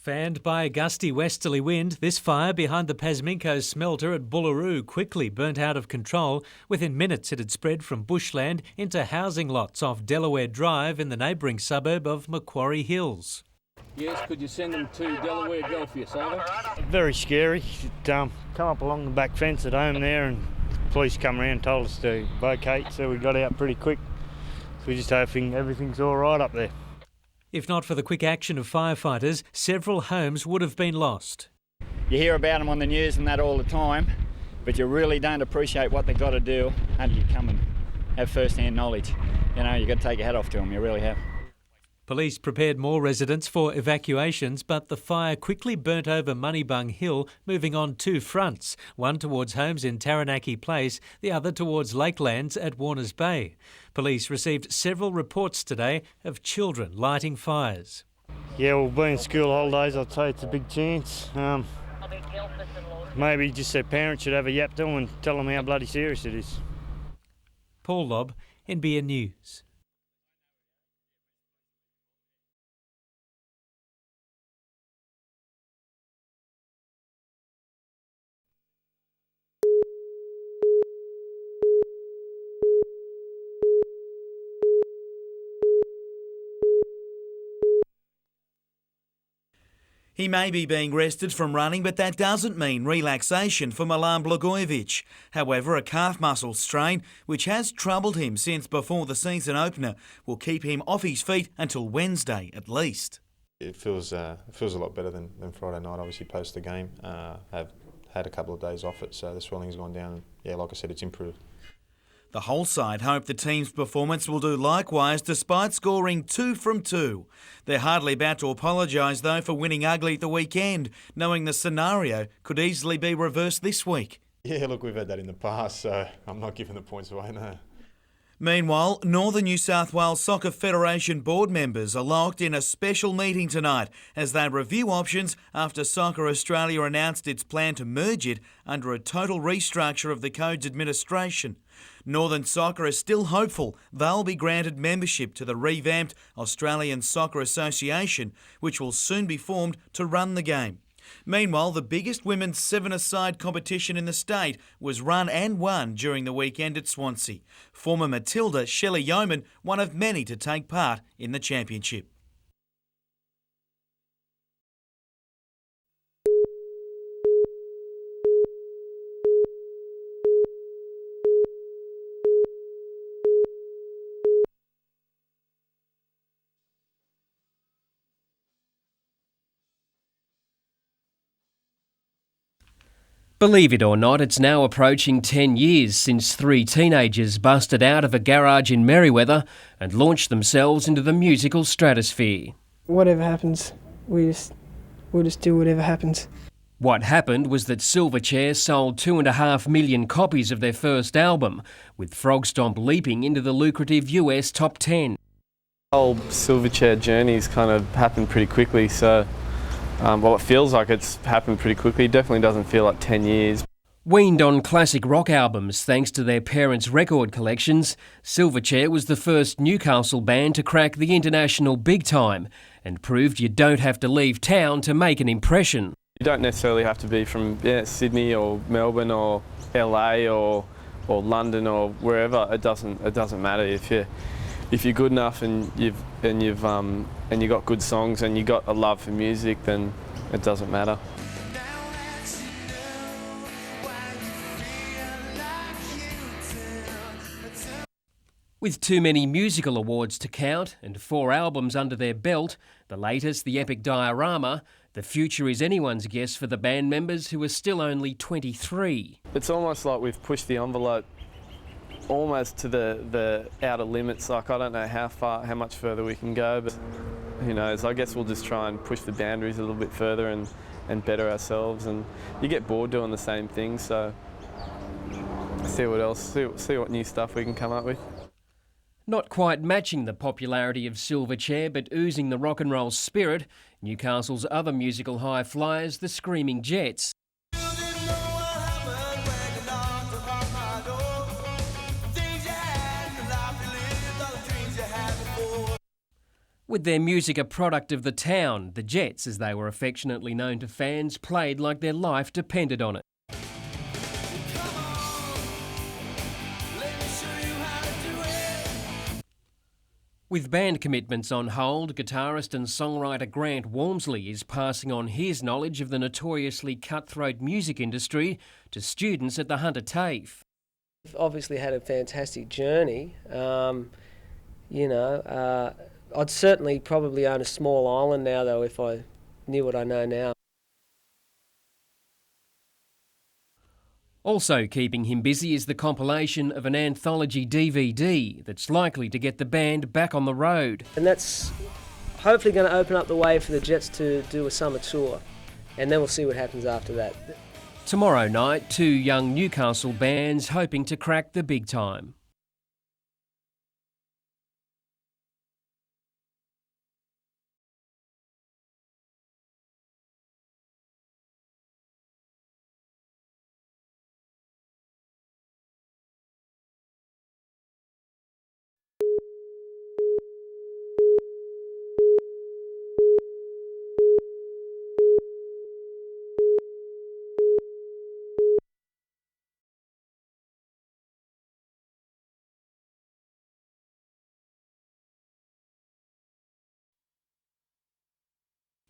Fanned by a gusty westerly wind, this fire behind the Pasminco smelter at Bullaroo quickly burnt out of control. Within minutes it had spread from bushland into housing lots off Delaware Drive in the neighbouring suburb of Macquarie Hills. Yes, could you send them to Delaware Golfius, over? Very scary. Come up along the back fence at home there and the police come around and told us to vacate, so we got out pretty quick. So we're just hoping everything's all right up there. If not for the quick action of firefighters, several homes would have been lost. You hear about them on the news and that all the time, but you really don't appreciate what they've got to do until you come and have first-hand knowledge. You know, you've got to take your hat off to them, you really have. Police prepared more residents for evacuations, but the fire quickly burnt over Moneybung Hill, moving on two fronts, one towards homes in Taranaki Place, the other towards Lakelands at Warners Bay. Police received several reports today of children lighting fires. Yeah, well, being school holidays, I'd say it's a big chance. Maybe just their parents should have a yap to them and tell them how bloody serious it is. Paul Lobb, NBN News. He may be being rested from running, but that doesn't mean relaxation for Milan Blagojevic. However, a calf muscle strain, which has troubled him since before the season opener, will keep him off his feet until Wednesday at least. It feels a lot better than Friday night, obviously post the game. Have had a couple of days off it, so the swelling's gone down. And, yeah, like I said, it's improved. The whole side hope the team's performance will do likewise despite scoring 2 from 2. They're hardly about to apologise though for winning ugly at the weekend, knowing the scenario could easily be reversed this week. Yeah, look, we've had that in the past, so I'm not giving the points away, no. Meanwhile, Northern New South Wales Soccer Federation board members are locked in a special meeting tonight as they review options after Soccer Australia announced its plan to merge it under a total restructure of the code's administration. Northern Soccer is still hopeful they'll be granted membership to the revamped Australian Soccer Association, which will soon be formed to run the game. Meanwhile, the biggest women's seven-a-side competition in the state was run and won during the weekend at Swansea. Former Matilda Shelley Yeoman, one of many to take part in the championship. Believe it or not, it's now approaching 10 years since 3 teenagers busted out of a garage in Merewether and launched themselves into the musical stratosphere. Whatever happens, we'll just do whatever happens. What happened was that Silverchair sold 2.5 million copies of their first album, with Frog Stomp leaping into the lucrative US top 10. The whole Silverchair journey's kind of happened pretty quickly, so well, it feels like it's happened pretty quickly. It definitely doesn't feel like 10 years. Weaned on classic rock albums thanks to their parents' record collections, Silverchair was the first Newcastle band to crack the international big time and proved you don't have to leave town to make an impression. You don't necessarily have to be from Sydney or Melbourne or LA or London or wherever. It doesn't matter if you're good enough and you've got good songs and you got a love for music, then it doesn't matter. With too many musical awards to count and 4 albums under their belt, the latest, the epic Diorama, the future is anyone's guess for the band members who are still only 23. It's almost like we've pushed the envelope almost to the outer limits. Like, I don't know how much further we can go, but who knows. I guess we'll just try and push the boundaries a little bit further and better ourselves. And you get bored doing the same thing, so see what else, see what new stuff we can come up with. Not quite matching the popularity of Silverchair, but oozing the rock and roll spirit, Newcastle's other musical high flyers, the Screaming Jets. With their music a product of the town, the Jets, as they were affectionately known to fans, played like their life depended on it. With band commitments on hold, guitarist and songwriter Grant Walmsley is passing on his knowledge of the notoriously cutthroat music industry to students at the Hunter TAFE. I've obviously had a fantastic journey. I'd certainly probably own a small island now, though, if I knew what I know now. Also keeping him busy is the compilation of an anthology DVD that's likely to get the band back on the road. And that's hopefully going to open up the way for the Jets to do a summer tour, and then we'll see what happens after that. Tomorrow night, 2 young Newcastle bands hoping to crack the big time.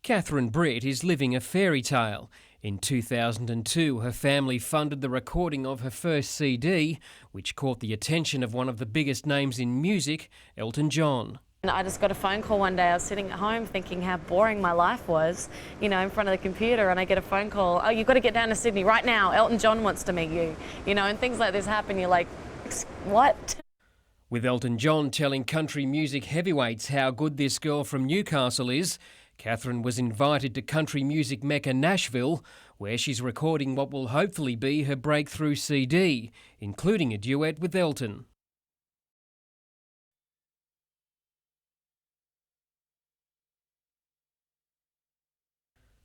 Catherine Britt is living a fairy tale. In 2002, her family funded the recording of her first CD, which caught the attention of one of the biggest names in music, Elton John. And I just got a phone call one day. I was sitting at home thinking how boring my life was, in front of the computer, and I get a phone call, "Oh, you've got to get down to Sydney right now. Elton John wants to meet you." And things like this happen. You're like, what? With Elton John telling country music heavyweights how good this girl from Newcastle is, Catherine was invited to country music mecca Nashville, where she's recording what will hopefully be her breakthrough CD, including a duet with Elton.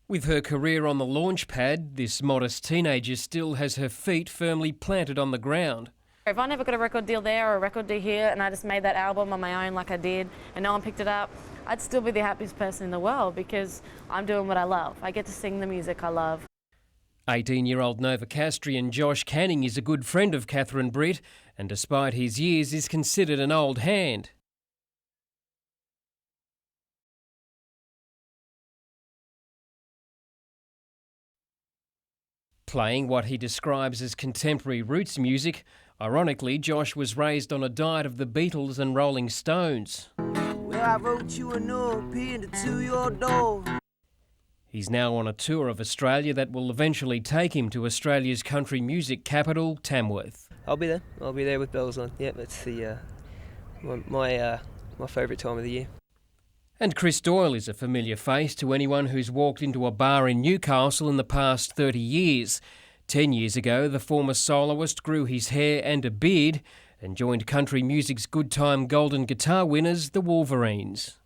With her career on the launch pad, this modest teenager still has her feet firmly planted on the ground. If I never got a record deal there or a record deal here and I just made that album on my own like I did and no one picked it up, I'd still be the happiest person in the world because I'm doing what I love. I get to sing the music I love. 18-year-old Novocastrian Josh Canning is a good friend of Catherine Britt and despite his years is considered an old hand. Playing what he describes as contemporary roots music, ironically, Josh was raised on a diet of the Beatles and Rolling Stones. Well, I wrote you a note pinned to your door. He's now on a tour of Australia that will eventually take him to Australia's country music capital, Tamworth. I'll be there. I'll be there with bells on. Yep, it's the my favourite time of the year. And Chris Doyle is a familiar face to anyone who's walked into a bar in Newcastle in the past 30 years. 10 years ago, the former soloist grew his hair and a beard and joined country music's good time golden guitar winners, the Wolverines.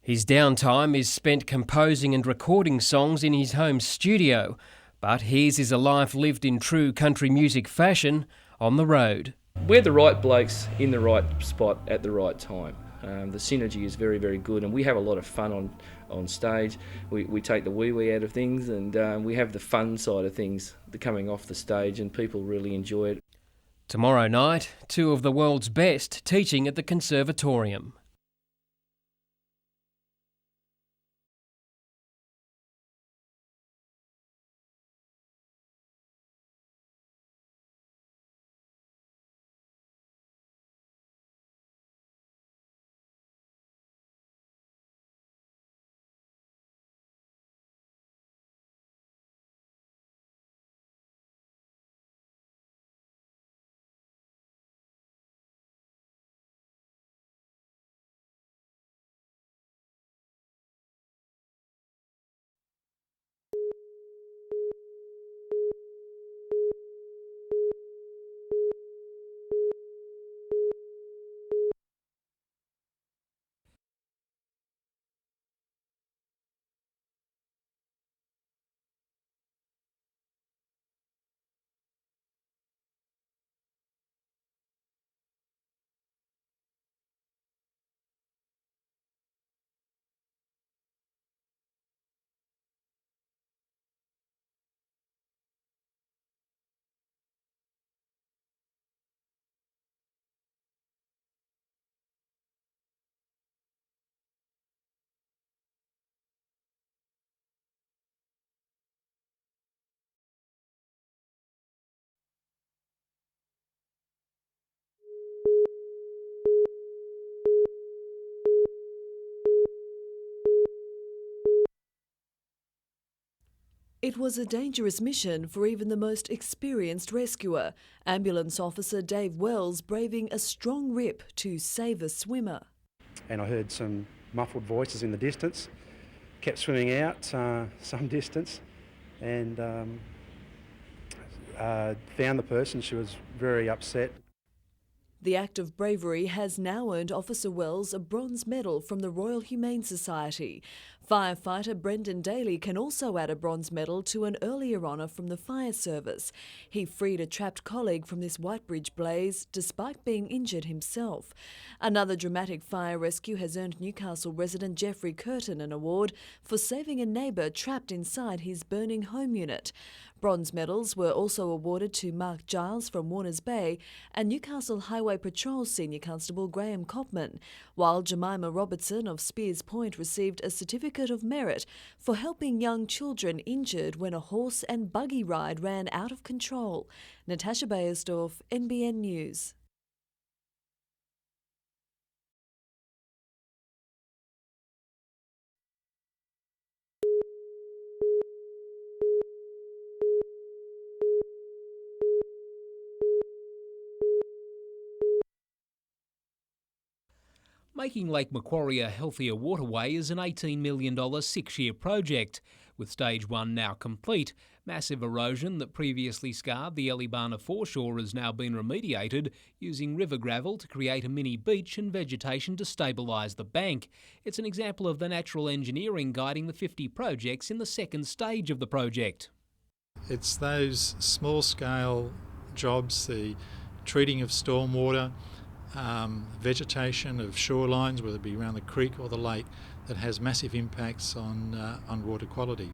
His downtime is spent composing and recording songs in his home studio, but his is a life lived in true country music fashion on the road. We're the right blokes in the right spot at the right time. The synergy is very, very good, and we have a lot of fun on stage. We take the wee-wee out of things, and we have the fun side of things coming off the stage, and people really enjoy it. Tomorrow night, 2 of the world's best teaching at the Conservatorium. It was a dangerous mission for even the most experienced rescuer, ambulance officer Dave Wells braving a strong rip to save a swimmer. And I heard some muffled voices in the distance, kept swimming out some distance and found the person. She was very upset. The act of bravery has now earned Officer Wells a bronze medal from the Royal Humane Society. Firefighter Brendan Daly can also add a bronze medal to an earlier honour from the fire service. He freed a trapped colleague from this Whitebridge blaze despite being injured himself. Another dramatic fire rescue has earned Newcastle resident Jeffrey Curtin an award for saving a neighbour trapped inside his burning home unit. Bronze medals were also awarded to Mark Giles from Warners Bay and Newcastle Highway Patrol Senior Constable Graham Copman, while Jemima Robertson of Spears Point received a Certificate of Merit for helping young children injured when a horse and buggy ride ran out of control. Natasha Bayersdorf, NBN News. Making Lake Macquarie a healthier waterway is an $18 million 6-year project. With Stage 1 now complete, massive erosion that previously scarred the Eleebana foreshore has now been remediated using river gravel to create a mini beach and vegetation to stabilise the bank. It's an example of the natural engineering guiding the 50 projects in the second stage of the project. It's those small-scale jobs, the treating of stormwater, vegetation of shorelines, whether it be around the creek or the lake, that has massive impacts on water quality.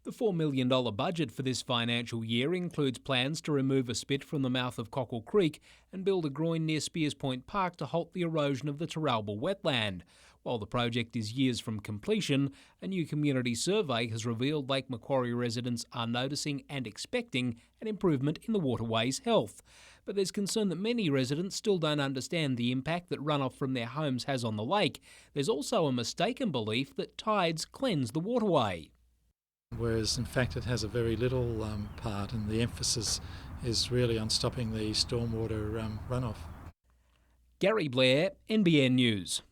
The $4 million budget for this financial year includes plans to remove a spit from the mouth of Cockle Creek and build a groin near Spears Point Park to halt the erosion of the Taralba wetland. While the project is years from completion, a new community survey has revealed Lake Macquarie residents are noticing and expecting an improvement in the waterway's health. But there's concern that many residents still don't understand the impact that runoff from their homes has on the lake. There's also a mistaken belief that tides cleanse the waterway. Whereas in fact it has a very little part, and the emphasis is really on stopping the stormwater runoff. Gary Blair, NBN News.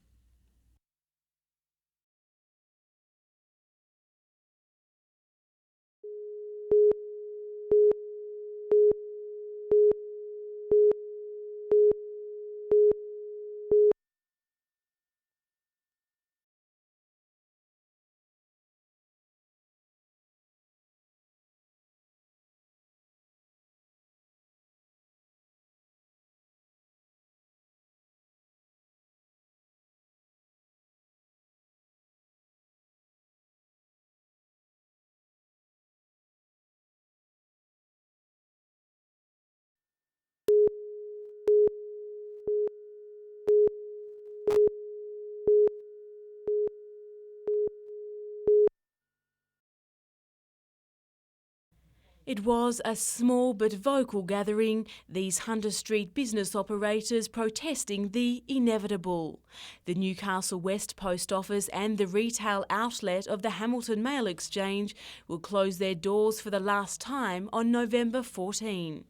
It was a small but vocal gathering, these Hunter Street business operators protesting the inevitable. The Newcastle West Post Office and the retail outlet of the Hamilton Mail Exchange will close their doors for the last time on November 14.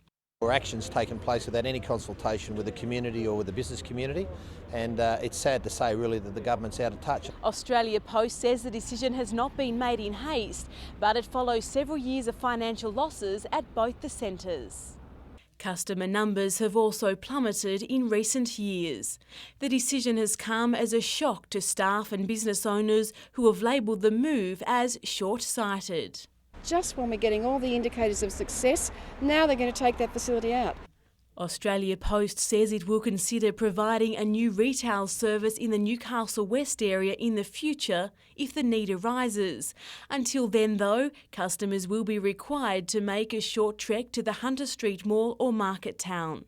Actions taken place without any consultation with the community or with the business community, and it's sad to say really that the government's out of touch. Australia Post says the decision has not been made in haste, but it follows several years of financial losses at both the centres. Customer numbers have also plummeted in recent years. The decision has come as a shock to staff and business owners who have labelled the move as short-sighted. Just when we're getting all the indicators of success, now they're going to take that facility out. Australia Post says it will consider providing a new retail service in the Newcastle West area in the future if the need arises. Until then, though, customers will be required to make a short trek to the Hunter Street Mall or Market Town.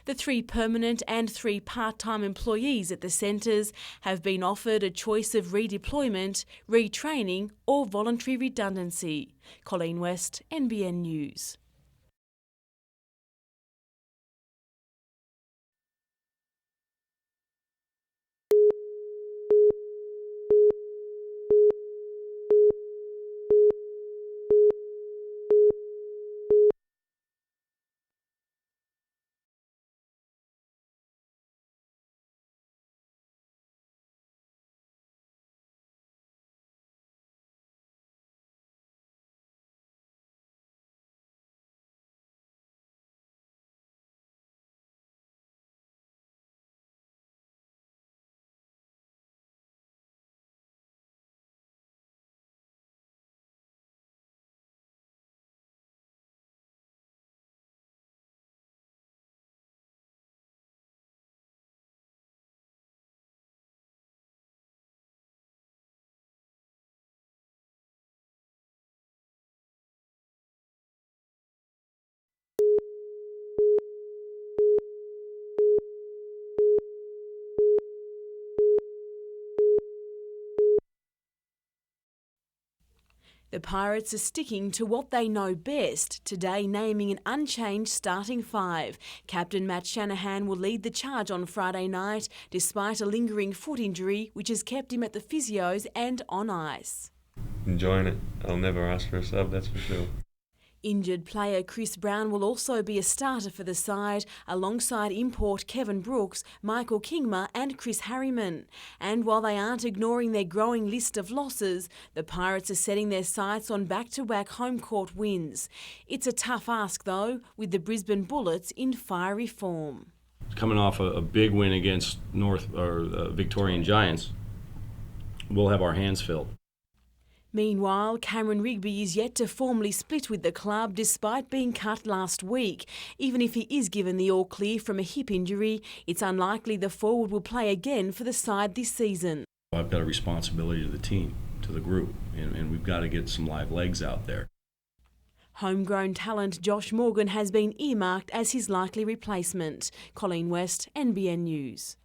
The 3 permanent and 3 part-time employees at the centres have been offered a choice of redeployment, retraining or voluntary redundancy. Colleen West, NBN News. The Pirates are sticking to what they know best, today naming an unchanged starting five. Captain Matt Shanahan will lead the charge on Friday night, despite a lingering foot injury which has kept him at the physios and on ice. Enjoying it. I'll never ask for a sub, that's for sure. Injured player Chris Brown will also be a starter for the side, alongside import Kevin Brooks, Michael Kingma and Chris Harriman. And while they aren't ignoring their growing list of losses, the Pirates are setting their sights on back-to-back home court wins. It's a tough ask though, with the Brisbane Bullets in fiery form. Coming off a big win against Victorian Giants, we'll have our hands filled. Meanwhile, Cameron Rigby is yet to formally split with the club despite being cut last week. Even if he is given the all clear from a hip injury, it's unlikely the forward will play again for the side this season. I've got a responsibility to the team, to the group, and we've got to get some live legs out there. Homegrown talent Josh Morgan has been earmarked as his likely replacement. Colleen West, NBN News.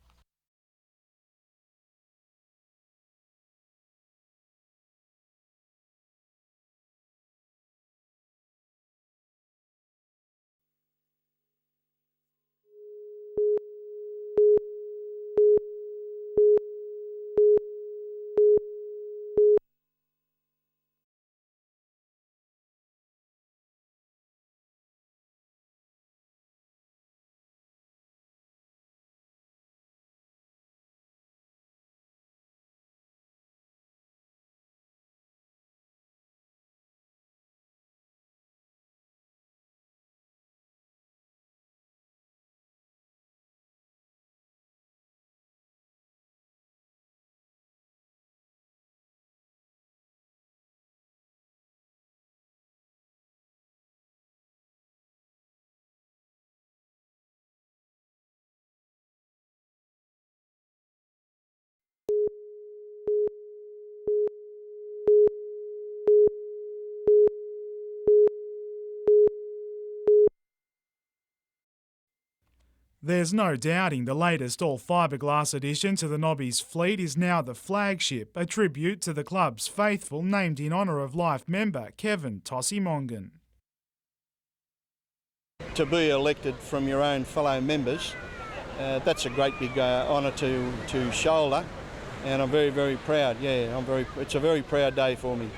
There's no doubting the latest all-fiberglass addition to the Nobby's fleet is now the flagship, a tribute to the club's faithful, named in honour of life member Kevin Tossie Mongan. To be elected from your own fellow members, that's a great big honour to shoulder, and I'm very, very proud. Yeah, it's a very proud day for me.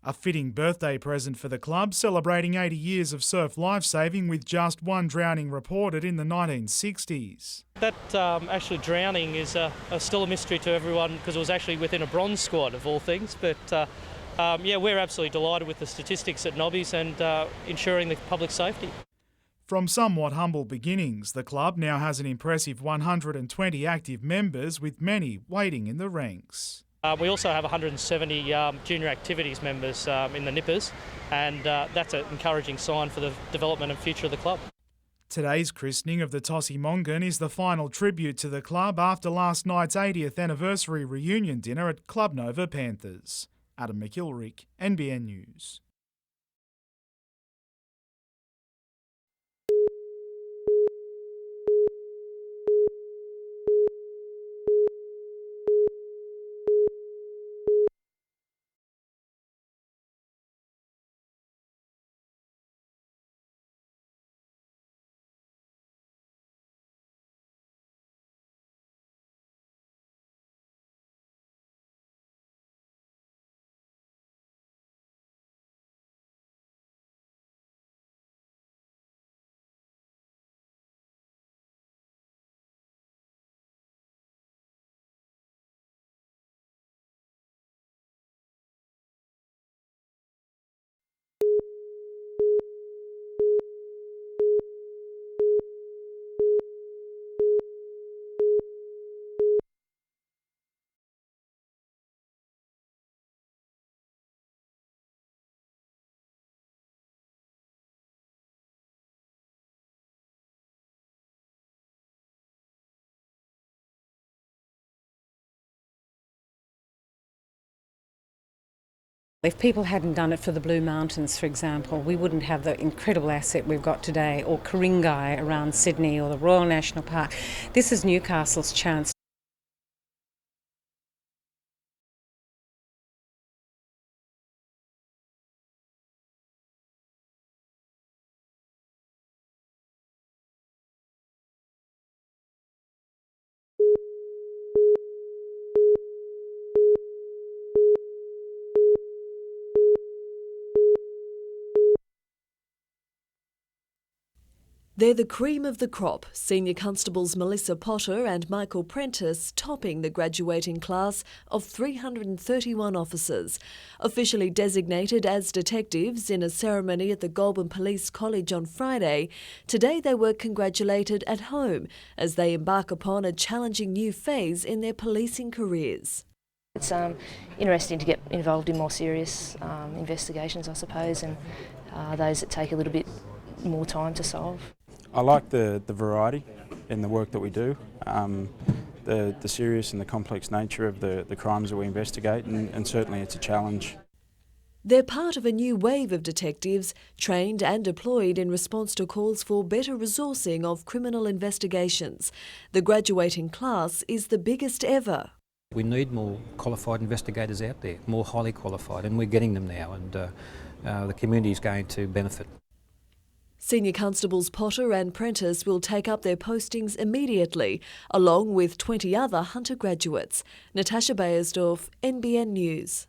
A fitting birthday present for the club, celebrating 80 years of surf lifesaving with just one drowning reported in the 1960s. That actually drowning is still a mystery to everyone because it was actually within a bronze squad of all things. But yeah, we're absolutely delighted with the statistics at Nobby's and ensuring the public safety. From somewhat humble beginnings, the club now has an impressive 120 active members, with many waiting in the ranks. We also have 170 junior activities members in the Nippers, and that's an encouraging sign for the development and future of the club. Today's christening of the Tossie Mongan is the final tribute to the club after last night's 80th anniversary reunion dinner at Club Nova Panthers. Adam McIlrick, NBN News. If people hadn't done it for the Blue Mountains, for example, we wouldn't have the incredible asset we've got today, or Ku-ring-gai around Sydney, or the Royal National Park. This is Newcastle's chance They're the cream of the crop, Senior Constables Melissa Potter and Michael Prentice topping the graduating class of 331 officers. Officially designated as detectives in a ceremony at the Goulburn Police College on Friday, today they were congratulated at home as they embark upon a challenging new phase in their policing careers. It's interesting to get involved in more serious investigations, I suppose, and those that take a little bit more time to solve. I like the variety in the work that we do, the serious and the complex nature of the crimes that we investigate, and certainly it's a challenge. They're part of a new wave of detectives trained and deployed in response to calls for better resourcing of criminal investigations. The graduating class is the biggest ever. We need more qualified investigators out there, more highly qualified, and we're getting them now, and the community is going to benefit. Senior Constables Potter and Prentice will take up their postings immediately, along with 20 other Hunter graduates. Natasha Bayersdorf, NBN News.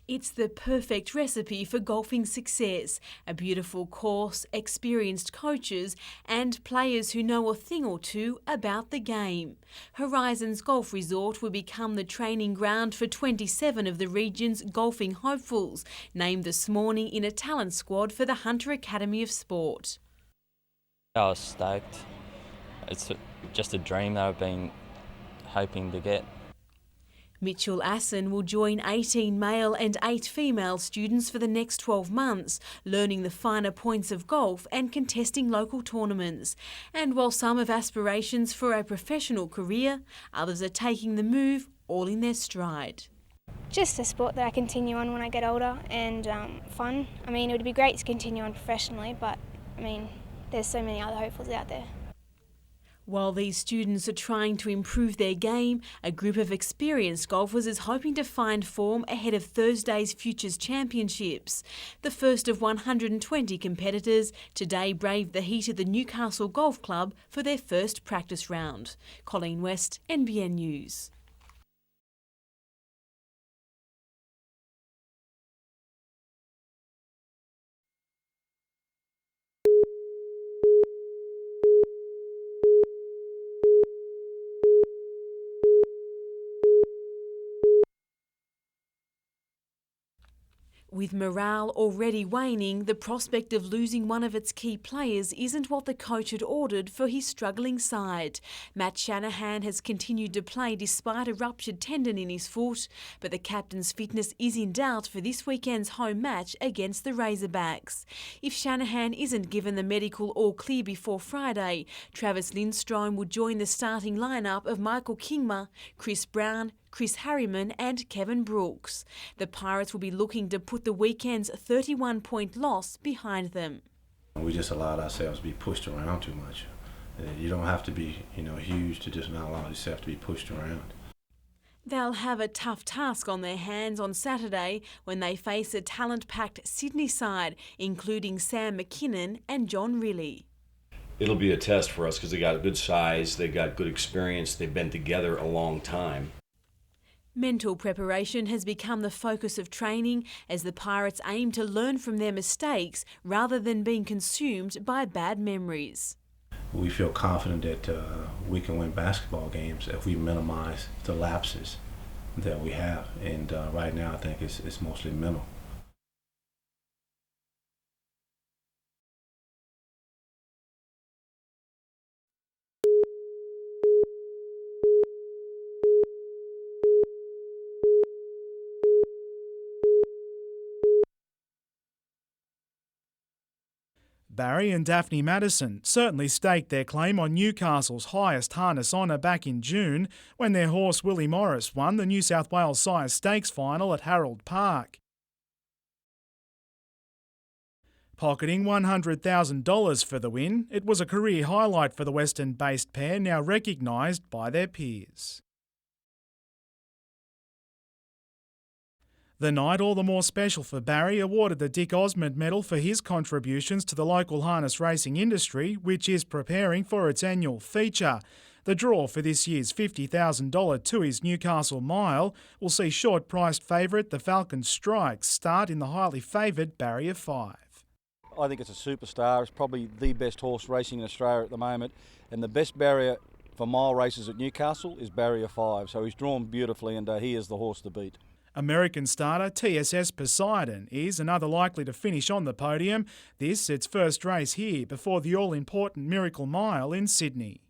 It's the perfect recipe for golfing success. A beautiful course, experienced coaches and players who know a thing or two about the game. Horizons Golf Resort will become the training ground for 27 of the region's golfing hopefuls, named this morning in a talent squad for the Hunter Academy of Sport. I was stoked. It's just a dream that I've been hoping to get. Mitchell Assen will join 18 male and 8 female students for the next 12 months, learning the finer points of golf and contesting local tournaments. And while some have aspirations for a professional career, others are taking the move all in their stride. Just a sport that I continue on when I get older and fun. I mean, it would be great to continue on professionally, but I mean, there's so many other hopefuls out there. While these students are trying to improve their game, a group of experienced golfers is hoping to find form ahead of Thursday's Futures Championships. The first of 120 competitors today braved the heat at the Newcastle Golf Club for their first practice round. Colleen West, NBN News. With morale already waning, the prospect of losing one of its key players isn't what the coach had ordered for his struggling side. Matt Shanahan has continued to play despite a ruptured tendon in his foot, but the captain's fitness is in doubt for this weekend's home match against the Razorbacks. If Shanahan isn't given the medical all clear before Friday, Travis Lindstrom would join the starting lineup of Michael Kingma, Chris Brown, Chris Harriman and Kevin Brooks. The Pirates will be looking to put the weekend's 31-point loss behind them. We just allowed ourselves to be pushed around too much. You don't have to be, huge to just not allow yourself to be pushed around. They'll have a tough task on their hands on Saturday when they face a talent-packed Sydney side, including Sam McKinnon and John Riley. It'll be a test for us because they got a good size, they got good experience, they've been together a long time. Mental preparation has become the focus of training as the Pirates aim to learn from their mistakes rather than being consumed by bad memories. We feel confident that we can win basketball games if we minimize the lapses that we have, and right now I think it's mostly mental. Barry and Daphne Madison certainly staked their claim on Newcastle's highest harness honour back in June when their horse Willie Morris won the New South Wales Sire Stakes final at Harold Park. Pocketing $100,000 for the win, it was a career highlight for the Western-based pair, now recognised by their peers. The night all the more special for Barry, awarded the Dick Osmond Medal for his contributions to the local harness racing industry, which is preparing for its annual feature. The draw for this year's $50,000 To His Newcastle Mile will see short-priced favourite the Falcon Strike start in the highly favoured Barrier 5. I think it's a superstar. It's probably the best horse racing in Australia at the moment, and the best barrier for mile races at Newcastle is Barrier 5, so he's drawn beautifully and he is the horse to beat. American starter TSS Poseidon is another likely to finish on the podium. This its first race here before the all-important Miracle Mile in Sydney.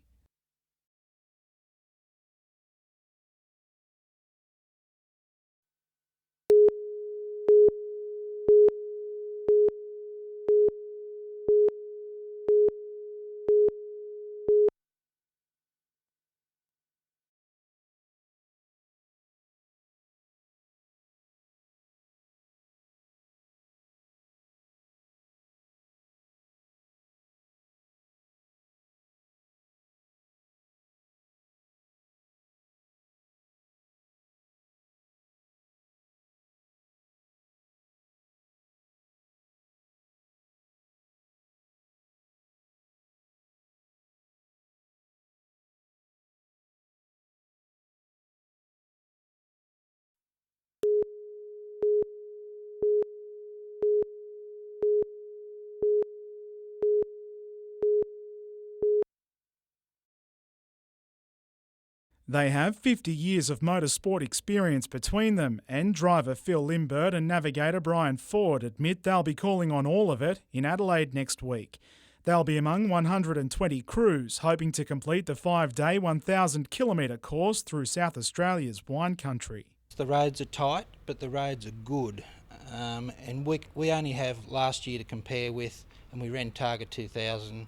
They have 50 years of motorsport experience between them, and driver Phil Limbert and navigator Brian Ford admit they'll be calling on all of it in Adelaide next week. They'll be among 120 crews hoping to complete the 5-day 1,000-kilometre course through South Australia's wine country. The roads are tight, but the roads are good. And we only have last year to compare with, and we ran Target 2000,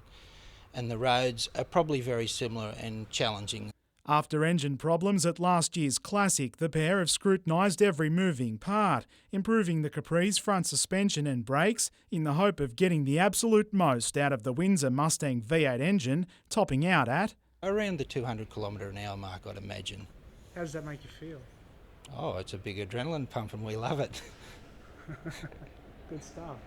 and the roads are probably very similar and challenging. After engine problems at last year's Classic, the pair have scrutinised every moving part, improving the Capri's front suspension and brakes in the hope of getting the absolute most out of the Windsor Mustang V8 engine, topping out at around the 200 km/h mark, I'd imagine. How does that make you feel? Oh, it's a big adrenaline pump and we love it. Good stuff.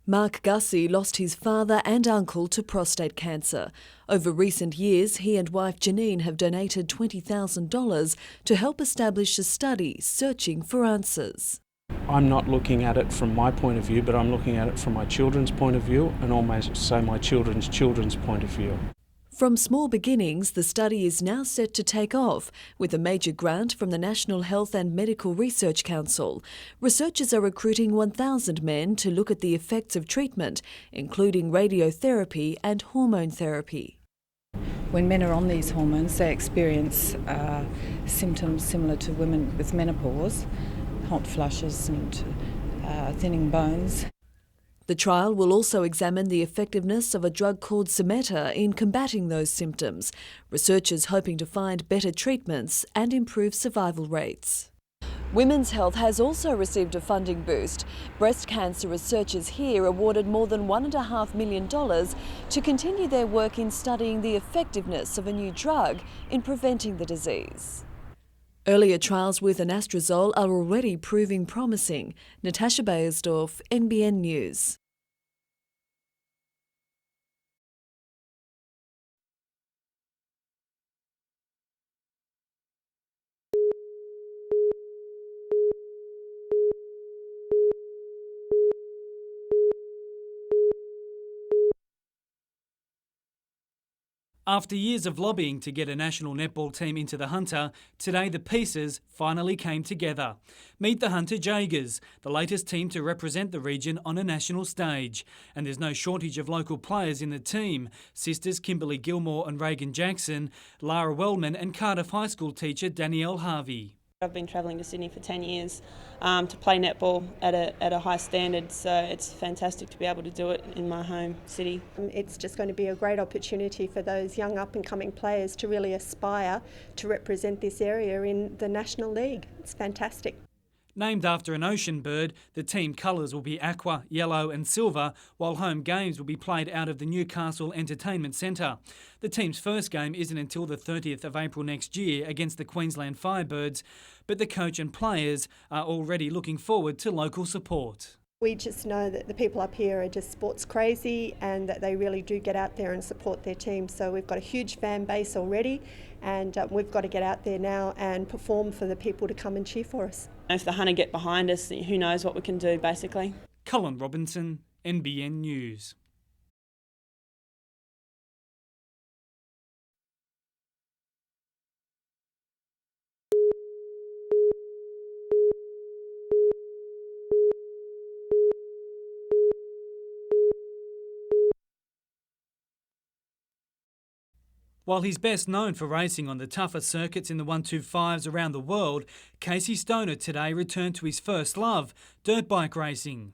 Mark Gussie lost his father and uncle to prostate cancer. Over recent years, he and wife Janine have donated $20,000 to help establish a study searching for answers. I'm not looking at it from my point of view, but I'm looking at it from my children's point of view and almost so my children's point of view. From small beginnings, the study is now set to take off with a major grant from the National Health and Medical Research Council. Researchers are recruiting 1,000 men to look at the effects of treatment, including radiotherapy and hormone therapy. When men are on these hormones, they experience symptoms similar to women with menopause, hot flushes and thinning bones. The trial will also examine the effectiveness of a drug called Simeta in combating those symptoms, researchers hoping to find better treatments and improve survival rates. Women's health has also received a funding boost. Breast cancer researchers here awarded more than $1.5 million to continue their work in studying the effectiveness of a new drug in preventing the disease. Earlier trials with anastrozole are already proving promising. Natasha Bayersdorf, NBN News. After years of lobbying to get a national netball team into the Hunter, today the pieces finally came together. Meet the Hunter Jaegers, the latest team to represent the region on a national stage. And there's no shortage of local players in the team. Sisters Kimberly Gilmore and Reagan Jackson, Lara Wellman and Cardiff High School teacher Danielle Harvey. I've been travelling to Sydney for 10 years to play netball at a high standard, so it's fantastic to be able to do it in my home city. It's just going to be a great opportunity for those young up-and-coming players to really aspire to represent this area in the National League. It's fantastic. Named after an ocean bird, the team colours will be aqua, yellow and silver, while home games will be played out of the Newcastle Entertainment Centre. The team's first game isn't until the 30th of April next year against the Queensland Firebirds, but the coach and players are already looking forward to local support. We just know that the people up here are just sports crazy and that they really do get out there and support their team. So we've got a huge fan base already, and we've got to get out there now and perform for the people to come and cheer for us. If the Hunter get behind us, who knows what we can do, basically. Colin Robinson, NBN News. While he's best known for racing on the tougher circuits in the 125s around the world, Casey Stoner today returned to his first love, dirt bike racing.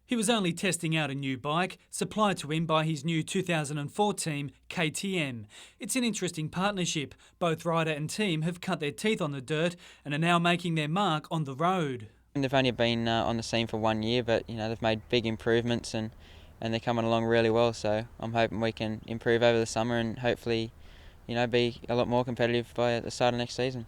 He was only testing out a new bike, supplied to him by his new 2004 team, KTM. It's an interesting partnership. Both rider and team have cut their teeth on the dirt and are now making their mark on the road. They've only been on the scene for 1 year, but they've made big improvements and they're coming along really well, so I'm hoping we can improve over the summer and hopefully, be a lot more competitive by the start of next season.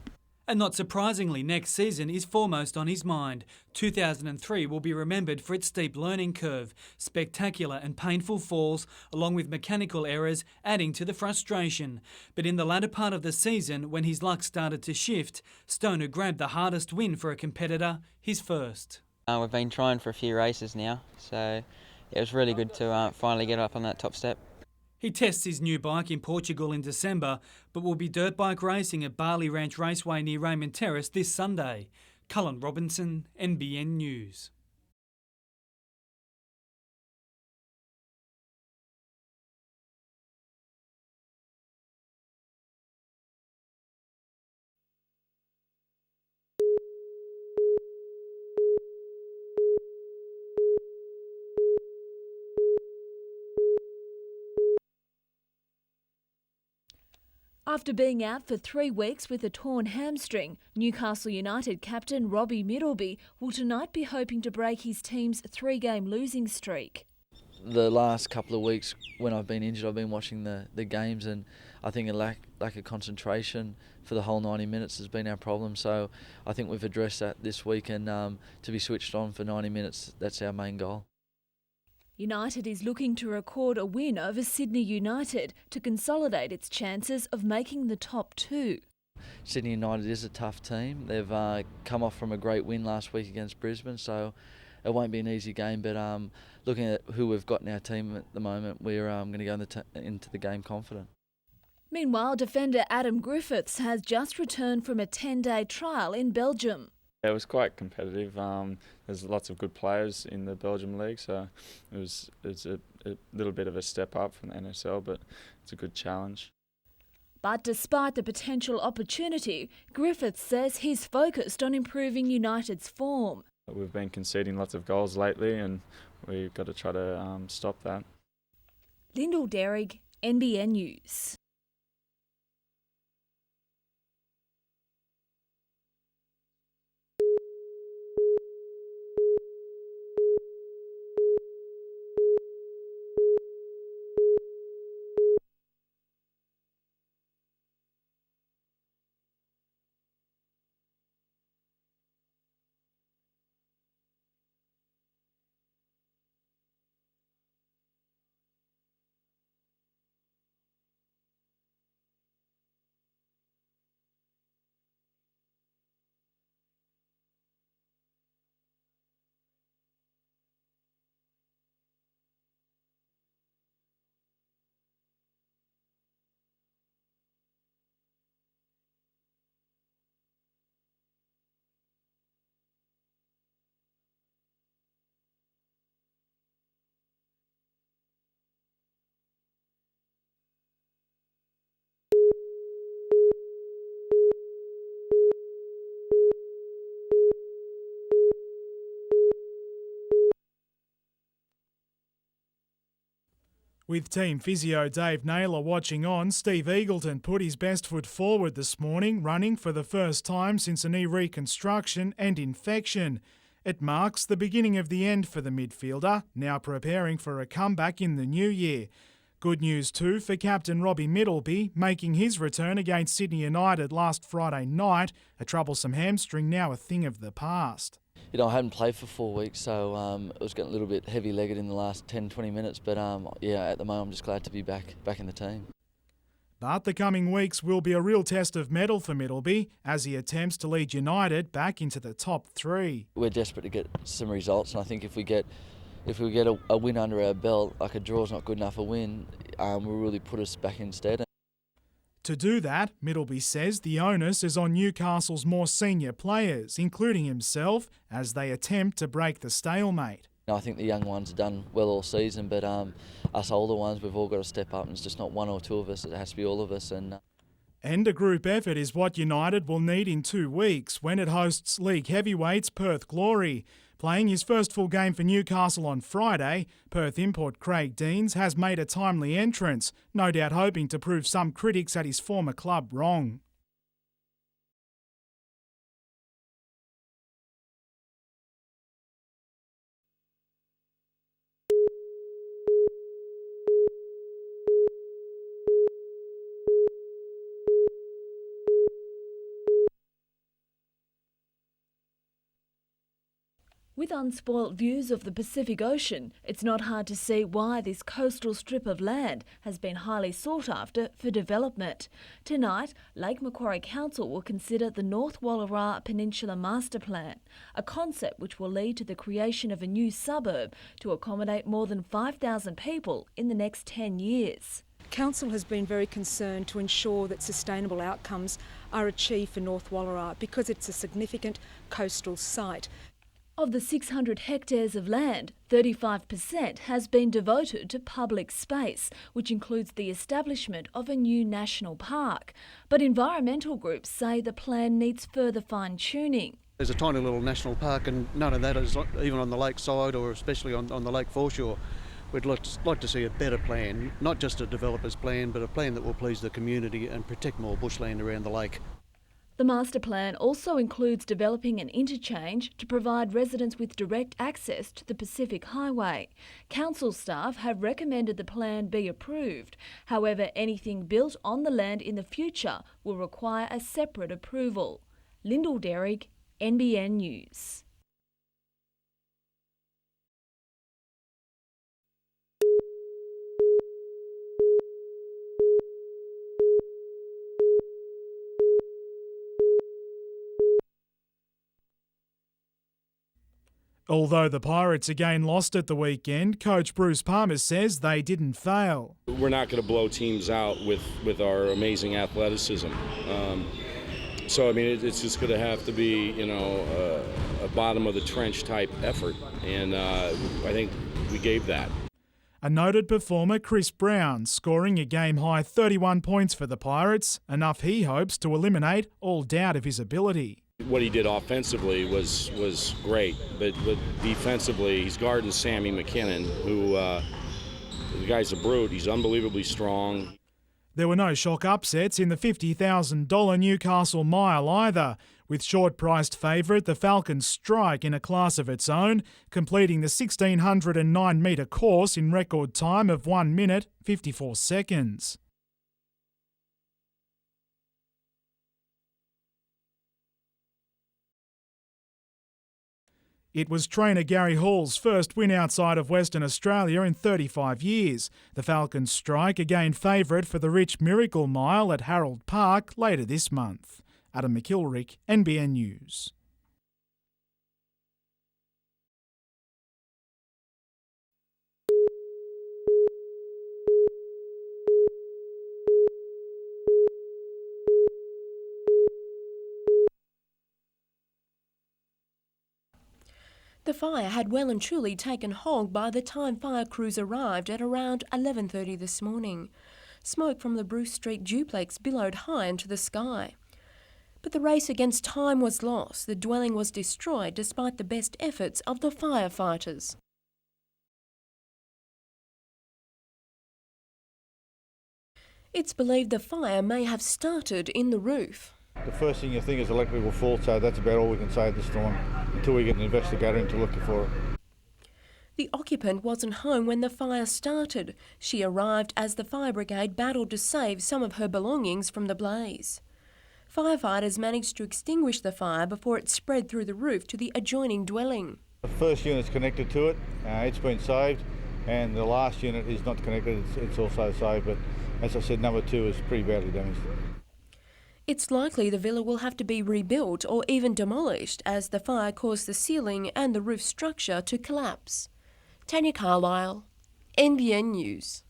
And not surprisingly, next season is foremost on his mind. 2003 will be remembered for its steep learning curve, spectacular and painful falls, along with mechanical errors adding to the frustration. But in the latter part of the season, when his luck started to shift, Stoner grabbed the hardest win for a competitor, his first. We've been trying for a few races now, so it was really good to finally get up on that top step. He tests his new bike in Portugal in December, but will be dirt bike racing at Barley Ranch Raceway near Raymond Terrace this Sunday. Cullen Robinson, NBN News. After being out for 3 weeks with a torn hamstring, Newcastle United captain Robbie Middleby will tonight be hoping to break his team's 3-game losing streak. The last couple of weeks when I've been injured, I've been watching the games, and I think a lack of concentration for the whole 90 minutes has been our problem. So I think we've addressed that this week, and to be switched on for 90 minutes, that's our main goal. United is looking to record a win over Sydney United to consolidate its chances of making the top 2. Sydney United is a tough team. They've come off from a great win last week against Brisbane, so it won't be an easy game. But looking at who we've got in our team at the moment, we're going to go into the game confident. Meanwhile, defender Adam Griffiths has just returned from a 10-day trial in Belgium. It was quite competitive. There's lots of good players in the Belgium league, so it was a little bit of a step up from the NSL, but it's a good challenge. But despite the potential opportunity, Griffiths says he's focused on improving United's form. We've been conceding lots of goals lately, and we've got to try to stop that. Lyndall Derrick, NBN News. With team physio Dave Naylor watching on, Steve Eagleton put his best foot forward this morning, running for the first time since a knee reconstruction and infection. It marks the beginning of the end for the midfielder, now preparing for a comeback in the new year. Good news too for captain Robbie Middleby, making his return against Sydney United last Friday night, a troublesome hamstring now a thing of the past. You know, I hadn't played for 4 weeks, so it was getting a little bit heavy-legged in the last 10-20 minutes. But yeah, at the moment, I'm just glad to be back in the team. But the coming weeks will be a real test of mettle for Middleby as he attempts to lead United back into the top three. We're desperate to get some results, and I think if we get a win under our belt, like a draw's not good enough a win, will really put us back instead. To do that, Middleby says the onus is on Newcastle's more senior players, including himself, as they attempt to break the stalemate. I think the young ones have done well all season, but us older ones, we've all got to step up, and it's just not one or two of us, it has to be all of us. And a group effort is what United will need in 2 weeks when it hosts league heavyweights Perth Glory. Playing his first full game for Newcastle on Friday, Perth import Craig Deans has made a timely entrance, no doubt hoping to prove some critics at his former club wrong. With unspoilt views of the Pacific Ocean, it's not hard to see why this coastal strip of land has been highly sought after for development. Tonight, Lake Macquarie Council will consider the North Wallara Peninsula Master Plan, a concept which will lead to the creation of a new suburb to accommodate more than 5,000 people in the next 10 years. Council has been very concerned to ensure that sustainable outcomes are achieved for North Wallara because it's a significant coastal site. Of the 600 hectares of land, 35% has been devoted to public space, which includes the establishment of a new national park. But environmental groups say the plan needs further fine-tuning. There's a tiny little national park and none of that is even on the lake side or especially on the lake foreshore. We'd like to see a better plan, not just a developer's plan, but a plan that will please the community and protect more bushland around the lake. The master plan also includes developing an interchange to provide residents with direct access to the Pacific Highway. Council staff have recommended the plan be approved. However, anything built on the land in the future will require a separate approval. Lyndall Derrick, NBN News. Although the Pirates again lost at the weekend, coach Bruce Palmer says they didn't fail. We're not going to blow teams out with our amazing athleticism. So, I mean, it's just going to have to be, a bottom of the trench type effort. And I think we gave that. A noted performer, Chris Brown, scoring a game-high 31 points for the Pirates, enough he hopes to eliminate all doubt of his ability. What he did offensively was great, but defensively, he's guarding Sammy McKinnon, who the guy's a brute. He's unbelievably strong. There were no shock upsets in the $50,000 Newcastle Mile either, with short-priced favourite the Falcons Strike in a class of its own, completing the 1,609-metre course in record time of 1 minute 54 seconds. It was trainer Gary Hall's first win outside of Western Australia in 35 years. The Falcons Strike again favourite for the Rich Miracle Mile at Harold Park later this month. Adam McKilrick, NBN News. The fire had well and truly taken hold by the time fire crews arrived at around 11:30 this morning. Smoke from the Bruce Street duplex billowed high into the sky. But the race against time was lost. The dwelling was destroyed despite the best efforts of the firefighters. It's believed the fire may have started in the roof. The first thing you think is electrical fault, so that's about all we can say at this time until we get an investigator in to look for it. The occupant wasn't home when the fire started. She arrived as the fire brigade battled to save some of her belongings from the blaze. Firefighters managed to extinguish the fire before it spread through the roof to the adjoining dwelling. The first unit's connected to it, it's been saved, and the last unit is not connected, it's also saved, but as I said, number 2 is pretty badly damaged. It's likely the villa will have to be rebuilt or even demolished as the fire caused the ceiling and the roof structure to collapse. Tanya Carlisle, NBN News.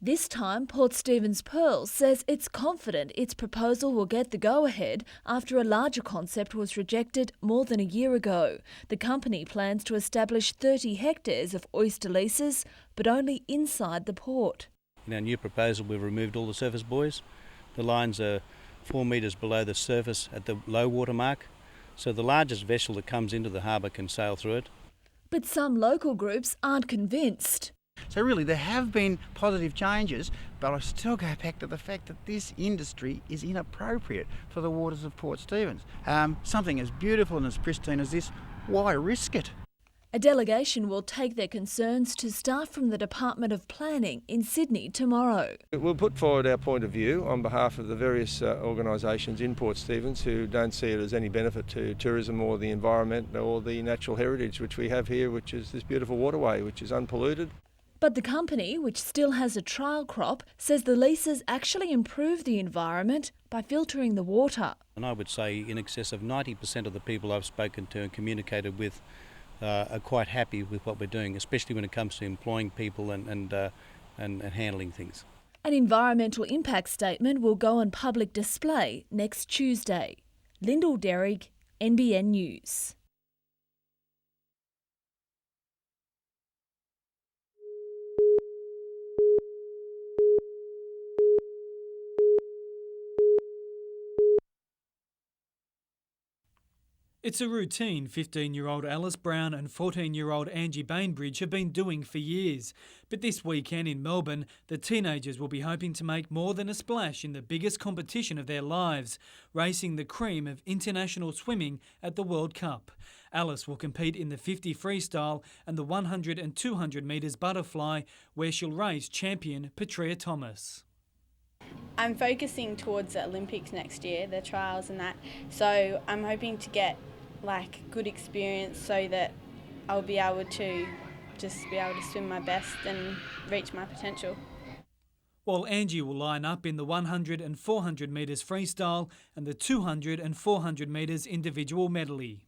This time, Port Stephens Pearl says it's confident its proposal will get the go-ahead after a larger concept was rejected more than a year ago. The company plans to establish 30 hectares of oyster leases, but only inside the port. In our new proposal, we've removed all the surface buoys. The lines are 4 metres below the surface at the low water mark, so the largest vessel that comes into the harbour can sail through it. But some local groups aren't convinced. So really there have been positive changes, but I still go back to the fact that this industry is inappropriate for the waters of Port Stephens. Something as beautiful and as pristine as this, why risk it? A delegation will take their concerns to staff from the Department of Planning in Sydney tomorrow. We'll put forward our point of view on behalf of the various organisations in Port Stephens who don't see it as any benefit to tourism or the environment or the natural heritage which we have here, which is this beautiful waterway, which is unpolluted. But the company, which still has a trial crop, says the leases actually improve the environment by filtering the water. And I would say in excess of 90% of the people I've spoken to and communicated with are quite happy with what we're doing, especially when it comes to employing people and handling things. An environmental impact statement will go on public display next Tuesday. Lyndall Derrick, NBN News. It's a routine 15-year-old Alice Brown and 14-year-old Angie Bainbridge have been doing for years. But this weekend in Melbourne, the teenagers will be hoping to make more than a splash in the biggest competition of their lives, racing the cream of international swimming at the World Cup. Alice will compete in the 50 freestyle and the 100 and 200 metres butterfly, where she'll race champion Petrea Thomas. I'm focusing towards the Olympics next year, the trials and that, so I'm hoping to get good experience so that I'll be able to swim my best and reach my potential. While Angie will line up in the 100 and 400 metres freestyle and the 200 and 400 metres individual medley.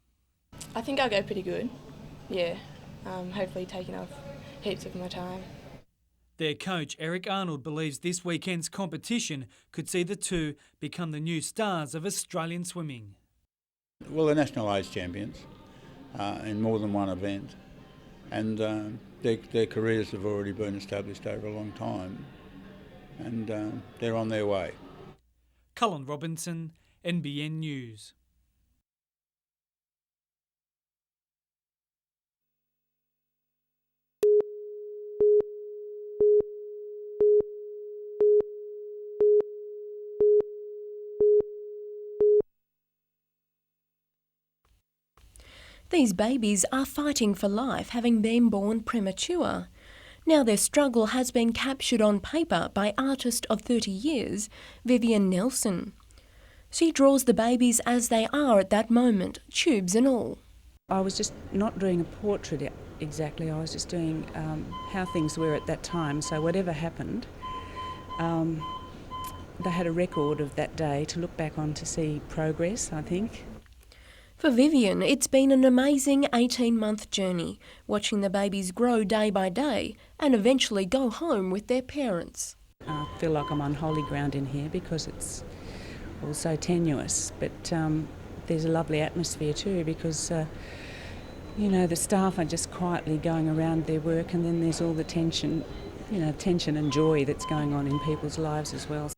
I think I'll go pretty good, yeah, hopefully taking off heaps of my time. Their coach, Eric Arnold, believes this weekend's competition could see the two become the new stars of Australian swimming. Well, they're national age champions in more than one event, and their careers have already been established over a long time, and they're on their way. Cullen Robinson, NBN News. These babies are fighting for life, having been born premature. Now their struggle has been captured on paper by artist of 30 years, Vivian Nelson. She draws the babies as they are at that moment, tubes and all. I was just not doing a portrait exactly, I was just doing how things were at that time, so whatever happened, they had a record of that day to look back on to see progress, I think. For Vivian, it's been an amazing 18-month journey, watching the babies grow day by day and eventually go home with their parents. I feel like I'm on holy ground in here because it's all so tenuous, but there's a lovely atmosphere too because, the staff are just quietly going around their work, and then there's all the tension and joy that's going on in people's lives as well.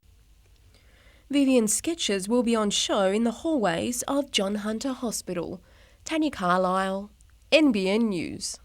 Vivian's sketches will be on show in the hallways of John Hunter Hospital. Tanya Carlisle, NBN News.